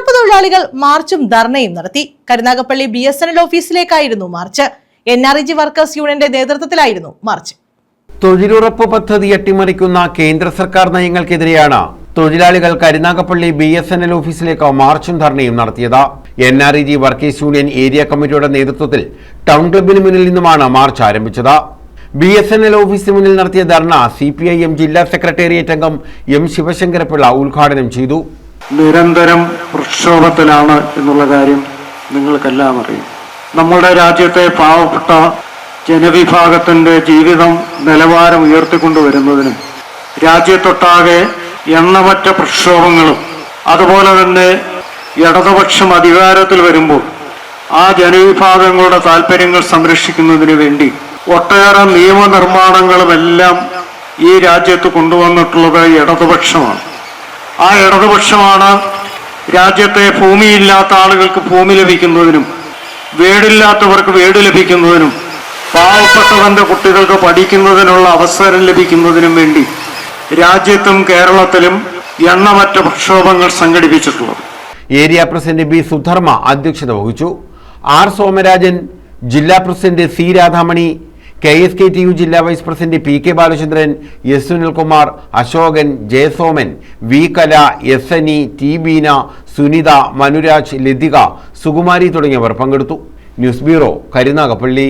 തൊഴിലുറപ്പ് തൊഴിലാളികൾ മാർച്ചും ധർണയും നടത്തി. കരുനാഗപ്പള്ളി BSNL ഓഫീസിലേക്കായിരുന്നു മാർച്ച്. NREG വർക്കേഴ്സ് യൂണിയന്റെ നേതൃത്വത്തിലായിരുന്നു മാർച്ച്. തൊഴിലുറപ്പ് പദ്ധതി അട്ടിമറിക്കുന്ന കേന്ദ്ര സർക്കാർ നയങ്ങൾക്കെതിരെയാണ് തൊഴിലാളികൾ കരുനാഗപ്പള്ളി BSNL ഓഫീസിലേക്ക് മാർച്ചും ധർണയും നടത്തിയത്. NREG വർക്കേഴ്സ് യൂണിയൻ ഏരിയ കമ്മിറ്റിയുടെ നേതൃത്വത്തിൽ ടൗൺ ക്ലബിന് മുന്നിൽ നിന്നുമാണ് മാർച്ച് ആരംഭിച്ചത്. BSNL ഓഫീസിന് മുന്നിൽ നടത്തിയ ധർണ CPIM ജില്ലാ സെക്രട്ടേറിയറ്റ് അംഗം M ശിവശങ്കരപിള്ള ഉദ്ഘാടനം ചെയ്തു. നിരന്തരം പ്രക്ഷോഭത്തിലാണ് എന്നുള്ള കാര്യം നിങ്ങൾക്കെല്ലാം അറിയാം. നമ്മുടെ രാജ്യത്തെ പാവപ്പെട്ട ജനവിഭാഗത്തിന്റെ ജീവിതം നിലവാരം ഉയർത്തിക്കൊണ്ടുവരുന്നതിനും രാജ്യത്തൊട്ടാകെ എണ്ണമറ്റ പ്രക്ഷോഭങ്ങളും അതുപോലെ തന്നെ ഇടതുപക്ഷം അധികാരത്തിൽ വരുമ്പോൾ ആ ജനവിഭാഗങ്ങളുടെ താല്പര്യങ്ങൾ സംരക്ഷിക്കുന്നതിന് വേണ്ടി ഒട്ടേറെ നിയമനിർമ്മാണങ്ങളുമെല്ലാം ഈ രാജ്യത്ത് കൊണ്ടുവന്നിട്ടുള്ളത് ഇടതുപക്ഷമാണ്. ആ ഇടതുപക്ഷമാണ് രാജ്യത്തെ ഭൂമിയില്ലാത്ത ആളുകൾക്ക് ഭൂമി ലഭിക്കുന്നതിനും വീടില്ലാത്തവർക്ക് വീട് ലഭിക്കുന്നതിനും പാവപ്പെട്ടവന്റെ കുട്ടികൾക്ക് പഠിക്കുന്നതിനുള്ള അവസരം ലഭിക്കുന്നതിനും വേണ്ടി രാജ്യത്തും കേരളത്തിലും എണ്ണമറ്റ പ്രക്ഷോഭങ്ങൾ സംഘടിപ്പിച്ചിട്ടുള്ളത്. ഏരിയ പ്രസിഡന്റ് B സുധർമ്മ അധ്യക്ഷത വഹിച്ചു. R സോമരാജൻ, ജില്ലാ പ്രസിഡന്റ് C രാധാമണി, KSKTU ജില്ലാ vice president PK Balachandran, S Sunilkumar, Ashokan, Jayasoman, V Kala, SNE, T Beena, Sunitha, Manuraj, Lathika, Sukumari തുടങ്ങിയവർ പങ്കെടുത്തു. News bureau, Karunagappally.